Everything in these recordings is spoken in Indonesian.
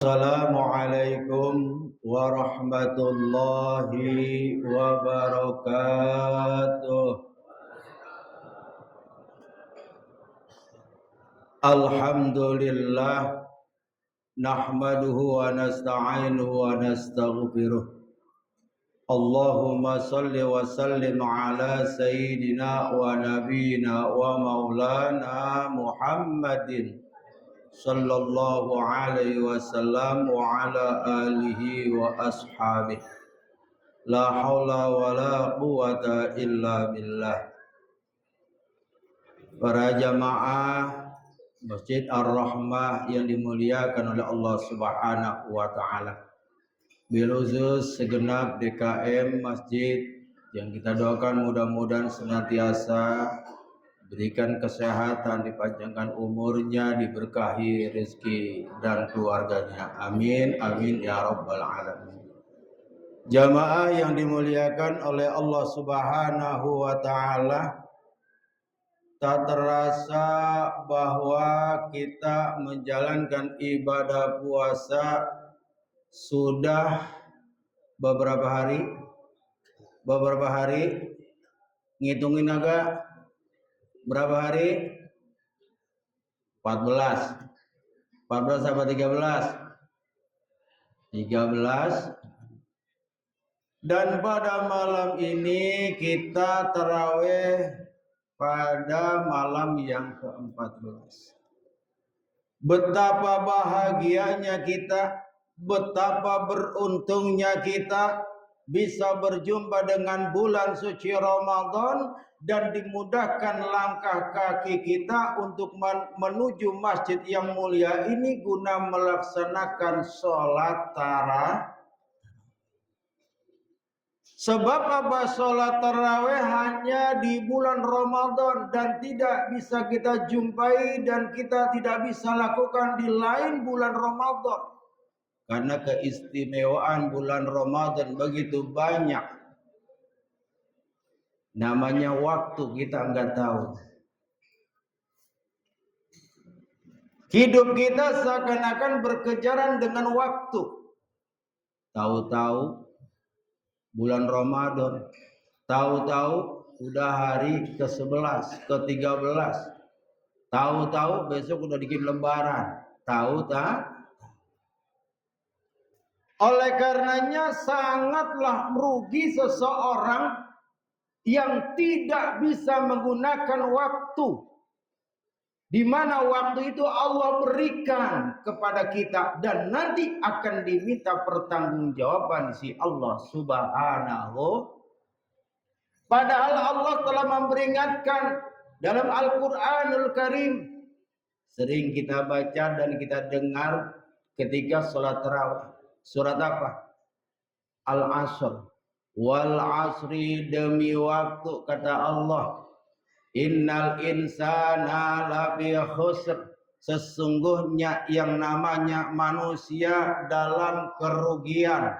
Assalamualaikum warahmatullahi wabarakatuh. Alhamdulillah nahmaduhu wa nasta'inuhu wa nastaghfiruh. Allahumma salli wa sallim ala sayyidina wa nabiyina wa maulana Muhammadin sallallahu alaihi wasallam wa ala alihi wa ashabihi. La haula wa la quwata illa billah. Para jamaah Masjid Ar-Rahmah yang dimuliakan oleh Allah Subhanahu wa taala. Bil khusus segenap DKM masjid yang kita doakan mudah-mudahan senantiasa berikan kesehatan, dipanjangkan umurnya, diberkahi rezeki dan keluarganya. Amin, amin ya rabbal alamin. Jamaah yang dimuliakan oleh Allah Subhanahu wa taala, tak terasa bahwa kita menjalankan ibadah puasa sudah beberapa hari, ngitungin agak berapa hari? 14 apa 13? Dan pada malam ini kita tarawih pada malam yang ke-14. Betapa bahagianya kita, betapa beruntungnya kita bisa berjumpa dengan bulan suci Ramadan dan dimudahkan langkah kaki kita untuk menuju masjid yang mulia ini guna melaksanakan sholat tarawih. Sebab apa? Sholat tarawih hanya di bulan Ramadan dan tidak bisa kita jumpai dan kita tidak bisa lakukan di lain bulan Ramadan. Karena keistimewaan bulan Ramadan begitu banyak. Namanya waktu kita enggak tahu. Hidup kita seakan-akan berkejaran dengan waktu. Tahu-tahu bulan Ramadan, tahu-tahu udah hari ke-11, ke-13. Tahu-tahu besok udah dikit lebaran. Tahu-tahu. Oleh karenanya sangatlah merugi seseorang yang tidak bisa menggunakan waktu, di mana waktu itu Allah berikan kepada kita dan nanti akan diminta pertanggungjawaban si Allah Subhanahu. Padahal Allah telah memperingatkan dalam Al-Qur'anul Karim, sering kita baca dan kita dengar ketika sholat tarawih. Surat apa? Al-Asr. Wal asri, demi waktu, kata Allah, innal insana lafi khusr, sesungguhnya yang namanya manusia dalam kerugian,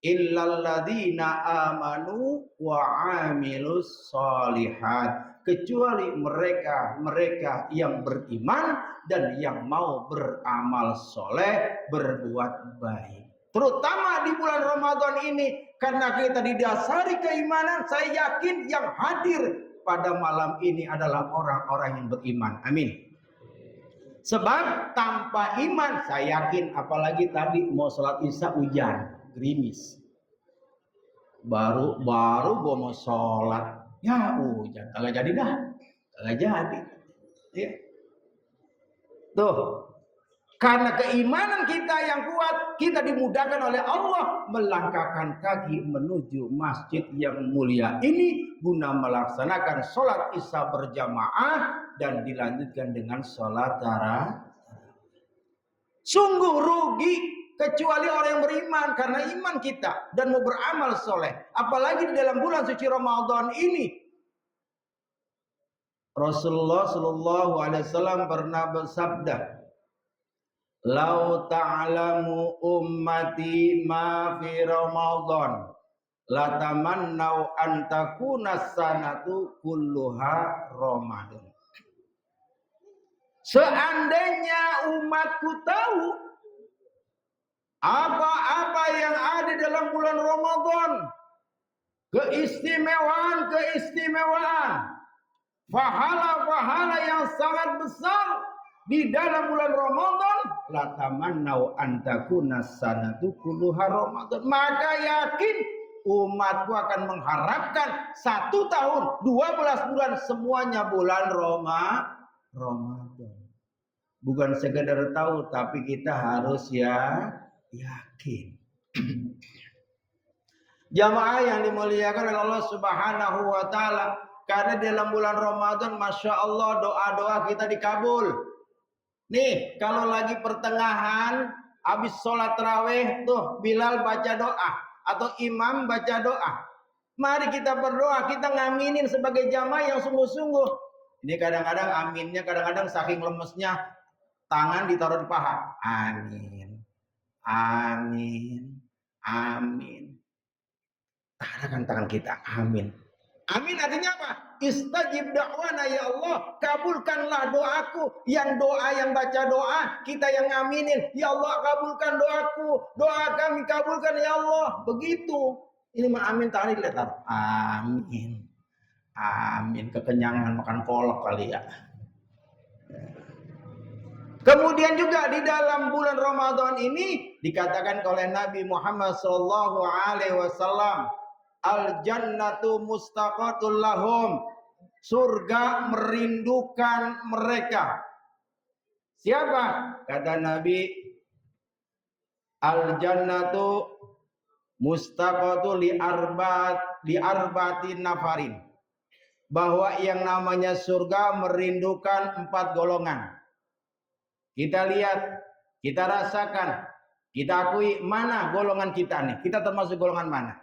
illal ladzina amanu wa amilus sholihat, kecuali mereka yang beriman dan yang mau beramal soleh, berbuat baik. Terutama di bulan Ramadan ini, karena kita didasari keimanan, saya yakin yang hadir pada malam ini adalah orang-orang yang beriman. Amin. Sebab tanpa iman, saya yakin, apalagi tadi mau sholat isya hujan, gerimis. Baru gua mau sholat, ya hujan, kagak jadi dah, kagak jadi. Ya. Tuh, karena keimanan kita yang kuat, kita dimudahkan oleh Allah melangkahkan kaki menuju masjid yang mulia ini guna melaksanakan sholat isya berjamaah dan dilanjutkan dengan sholat tarawih. Sungguh rugi kecuali orang yang beriman, karena iman kita dan mau beramal soleh. Apalagi di dalam bulan suci Ramadan ini, Rasulullah Shallallahu Alaihi Wasallam pernah bersabda, "Lau ta'lamu ummati ma fi Ramadan, la tamannau an takuna sanatu kulluha Ramadan." Seandainya umatku tahu Apa-apa yang ada dalam bulan Ramadan, keistimewaan, pahala-pahala yang sangat besar di dalam bulan Ramadan, la tamannau an takuna sanatu kulluha Ramadan. Maka yakin umatku akan mengharapkan 1 tahun 12 bulan semuanya bulan Ramadan. Bukan sekedar tahu, tapi kita harus yakin. Jamaah yang dimuliakan oleh Allah Subhanahu wa taala, karena dalam bulan Ramadan Masya Allah doa-doa kita dikabul. Nih, kalau lagi pertengahan habis sholat tarawih tuh Bilal baca doa atau imam baca doa. Mari kita berdoa, kita ngaminin sebagai jamaah yang sungguh-sungguh. Ini kadang-kadang aminnya, kadang-kadang saking lemesnya tangan ditaruh di paha. Amin. Amin. Amin. Tahankan tangan kita. Amin. Amin artinya apa? Istajib da'wana ya Allah. Kabulkanlah doaku. Yang doa, yang baca doa, kita yang aminin. Ya Allah, kabulkan doaku. Doa kami kabulkan ya Allah. Begitu. Ini mah amin tangan dilihat. Amin. Amin. Kekenyangan makan kolak kali ya. Kemudian juga di dalam bulan Ramadan ini dikatakan oleh Nabi Muhammad SAW, al-jannatu mustaqatul lahum. Surga merindukan mereka. Siapa? Kata Nabi, al-jannatu mustaqatul li arba'ati nafarin. Bahwa yang namanya surga merindukan 4 golongan. Kita lihat, kita rasakan, kita akui mana golongan kita nih. Kita termasuk golongan mana?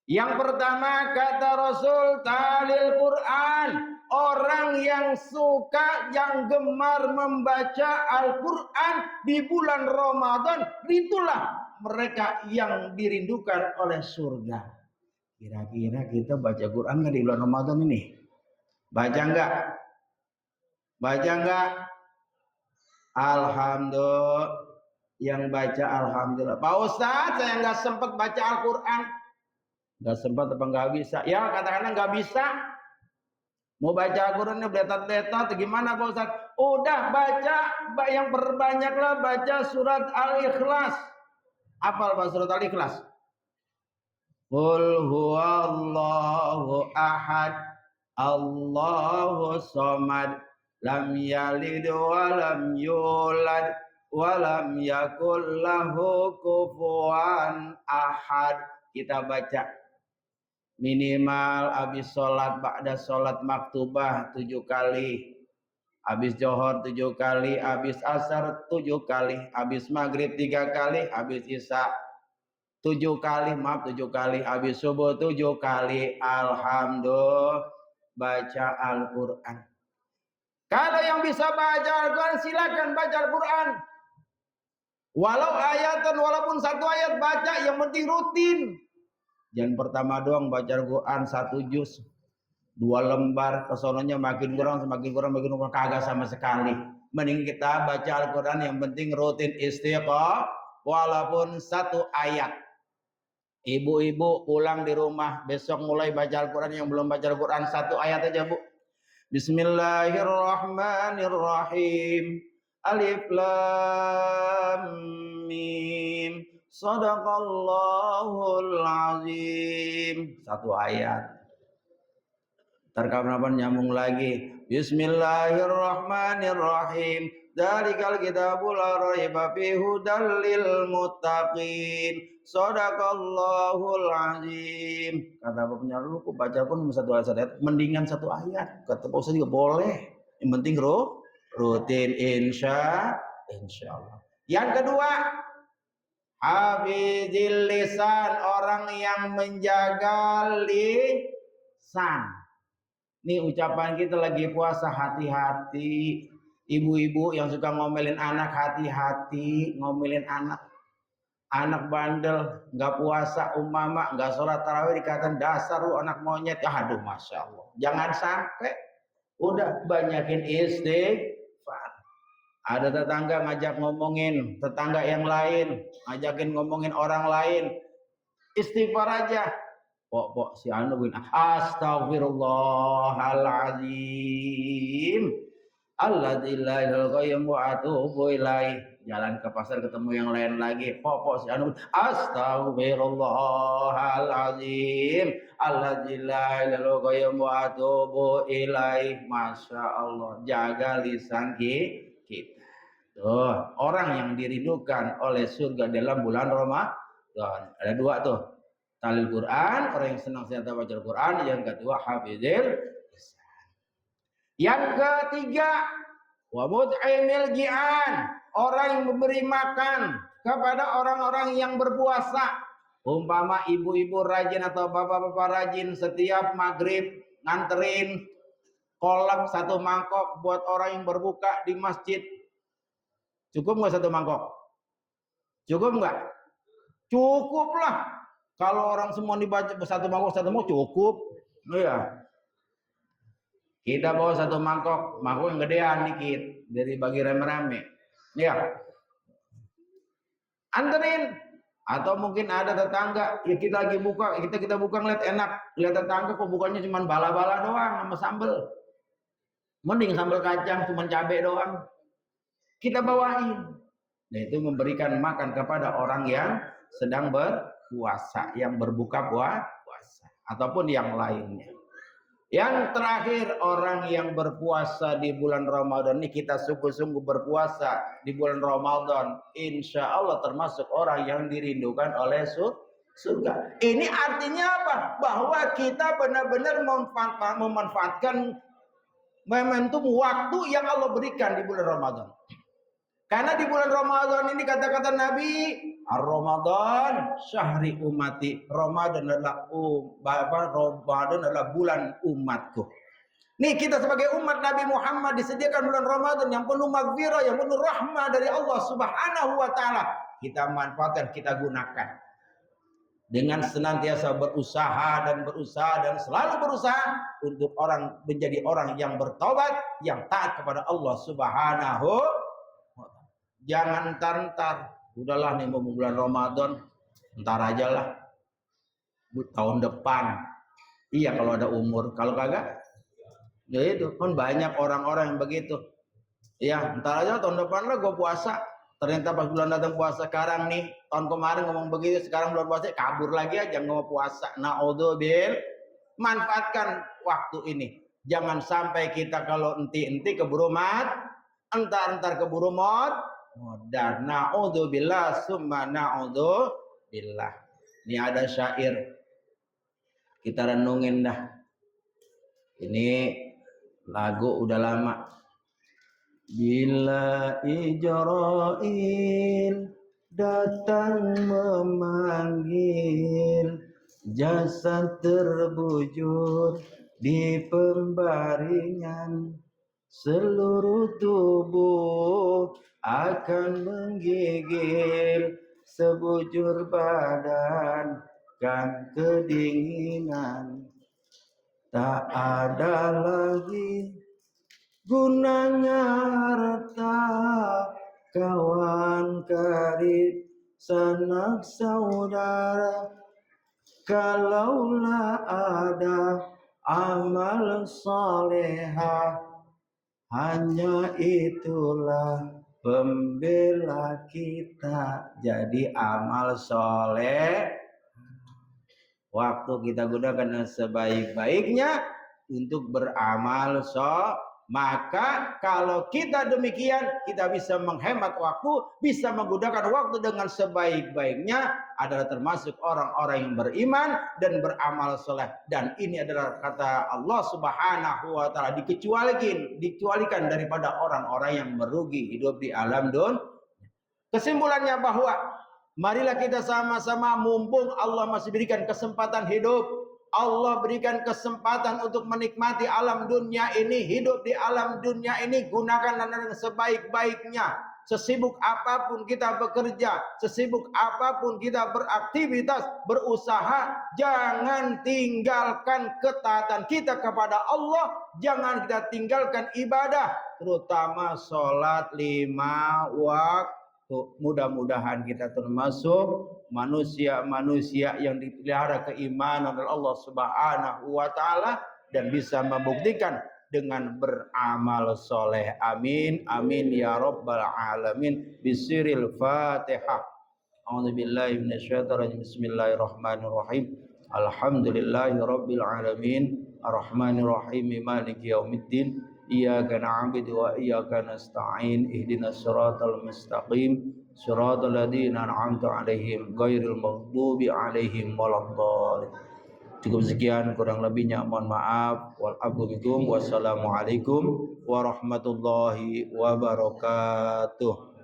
Yang pertama kata Rasul, talil Quran. Orang yang suka, yang gemar membaca Al-Quran di bulan Ramadan, itulah mereka yang dirindukan oleh surga. Kira-kira kita baca Quran nggak di bulan Ramadan ini? Baca nggak? Baca nggak? Alhamdulillah, yang baca alhamdulillah. Pak Ustadz, saya nggak sempat baca Al-Quran. Nggak sempat apa nggak bisa? Ya katakanlah nggak bisa. Mau baca Al-Qurannya beletat-beletat, gimana Pak Ustadz? Udah baca, yang perbanyaklah baca surat Al-Ikhlas. Apal Pak surat Al-Ikhlas? Qul huwallahu ahad, Allahu somad. Lam yalid wa lam yulad wa lam yakul lahu kufuwan ahad. Kita baca minimal habis sholat, ba'da sholat maktubah 7 kali, habis johor 7 kali, habis asar 7 kali, habis maghrib 3 kali, habis isya 7 kali, 7 kali, habis subuh 7 kali. Alhamdulillah, baca Al-Quran. Kalau yang bisa baca Al-Quran, silakan baca Al-Quran. Walau ayatan, walaupun 1 ayat baca, yang penting rutin. Jangan pertama doang baca Al-Quran 1 juz, 2 lembar, kesononya makin kurang, kagak sama sekali. Mending kita baca Al-Quran, yang penting rutin istiqomah, walaupun 1 ayat. Ibu-ibu pulang di rumah, besok mulai baca Al-Quran, yang belum baca Al-Quran 1 ayat aja Bu. Bismillahirrahmanirrahim. Alif lam mim. Shadaqallahul azim. 1 ayat. Terkapan nyambung lagi. Bismillahirrahmanirrahim. Dzalikal kitabul la raiba fihi hudal lil muttaqin. Shadaqallahul azim. Kata Bapak penyaru, kok baca pun 1 ayat, mendingan 1 ayat. Kata Pak Ustaz juga boleh. Yang penting rutin insyaallah. Yang kedua, hafizil lisan, orang yang menjaga lisan. Nih ucapan kita lagi puasa, hati-hati. Ibu-ibu yang suka ngomelin anak, hati-hati ngomelin anak. Anak bandel, nggak puasa, umama, nggak sholat tarawih, dikatakan dasar lu anak monyet. Aduh, Masya Allah. Jangan sampai. Udah banyakin istighfar. Ada tetangga ngajak ngomongin tetangga yang lain, ngajakin ngomongin orang lain. Istighfar aja. Pok si anu bin astagfirullahalazim. Alladzi la ilaha illa wa atubu ilaih. Jalan ke pasar ketemu yang lain lagi. Pok si anu astagfirullahalazim. Alladzi la ilaha illa wa atubu ilaih. Masya Allah, jaga lisan kita. Tuh, orang yang dirindukan oleh surga dalam bulan Ramadan. Ada dua tuh. Talil Quran, orang yang senang senantiasa baca Al-Quran. Yang kedua, hafizil lisan. Yang ketiga, wa mut'imil ji'an, orang yang memberi makan kepada orang-orang yang berpuasa. Umpama ibu-ibu rajin atau bapak-bapak rajin setiap maghrib nganterin kolak 1 mangkok buat orang yang berbuka di masjid. Cukup nggak 1 mangkok? Cukup nggak? Cukup lah. Kalau orang semua dibaca 1 mangkok cukup. Iya. Kita bawa 1 mangkok yang gedean dikit dari bagi rame-rame. Ya. Anterin. Atau mungkin ada tetangga, ya kita lagi buka, kita buka ngeliat enak, lihat tetangga kok bukannya cuma bala-bala doang sama sambel. Mending sambal kacang cuma cabai doang. Kita bawain. Nah, itu memberikan makan kepada orang yang sedang berpuasa, yang berbuka puasa, ataupun yang lainnya. Yang terakhir, orang yang berpuasa di bulan Ramadan ini, kita sungguh-sungguh berpuasa di bulan Ramadan, insya Allah termasuk orang yang dirindukan oleh surga. Ini artinya apa? Bahwa kita benar-benar memanfaatkan momentum waktu yang Allah berikan di bulan Ramadan. Karena di bulan Ramadan ini kata-kata Nabi, Ar-Ramadan syahri ummati. Ramadan adalah bulan umatku. Nih kita sebagai umat Nabi Muhammad disediakan bulan Ramadan yang penuh maghfirah, yang penuh rahmah dari Allah Subhanahu wa taala. Kita manfaatkan, kita gunakan. Dengan senantiasa berusaha dan selalu berusaha untuk menjadi orang yang bertobat, yang taat kepada Allah Subhanahu. Jangan entar, udahlah nih mau bulan Ramadan, entar aja lah, tahun depan. Iya kalau ada umur, kalau kagak, ya itu kan banyak orang-orang yang begitu. Ya entar aja tahun depan lah gue puasa. Ternyata pas bulan datang puasa sekarang nih, tahun kemarin ngomong begitu, sekarang bulan puasa kabur lagi aja nggak mau puasa. Naudzubil, manfaatkan waktu ini. Jangan sampai kita kalau enti keburu entar keburu dan naudzubillah summa naudzubillah. Ini ada syair, kita renungin dah. Ini lagu udah lama. Bila Ijrail datang memanggil, jasad terbujur di pembaringan, seluruh tubuh akan menggigil, sebujur badan kan kedinginan. Tak ada lagi gunanya harta, kawan karib sanak saudara, kalaulah ada amal salehah, hanya itulah pembela kita. Jadi amal soleh waktu kita gunakan sebaik-baiknya untuk beramal maka kalau kita demikian, kita bisa menghemat waktu, bisa menggunakan waktu dengan sebaik-baiknya, adalah termasuk orang-orang yang beriman dan beramal soleh. Dan ini adalah kata Allah Subhanahu wa taala, dikecualikan daripada orang-orang yang merugi hidup di alam dunia. Kesimpulannya bahwa marilah kita sama-sama, mumpung Allah masih berikan kesempatan hidup, Allah berikan kesempatan untuk menikmati alam dunia ini, hidup di alam dunia ini, gunakan dengan sebaik-baiknya. sesibuk apapun kita bekerja, sesibuk apapun kita beraktivitas, berusaha, jangan tinggalkan ketaatan kita kepada Allah, jangan kita tinggalkan ibadah, terutama sholat 5 waktu. Mudah-mudahan kita termasuk manusia-manusia yang dipelihara keimanan oleh Allah Subhanahu wa taala dan bisa membuktikan dengan beramal soleh. Amin amin ya rabbal alamin. Bisiril Fatihah. A'udzubillahi minasyaitonir rajim. Bismillahirrahmanirrahim. Alhamdulillahi rabbil alamin. Arrahmanir rahim. Maliki yaumiddin. Iyyaka na'budu wa iyyaka nasta'in. Ihdinas siratal mustaqim. Siratal ladzina an'amta 'alaihim ghairil maghdubi 'alaihim waladdallin. Cukup sekian, kurang lebihnya mohon maaf. Wassalamualaikum warahmatullahi wabarakatuh.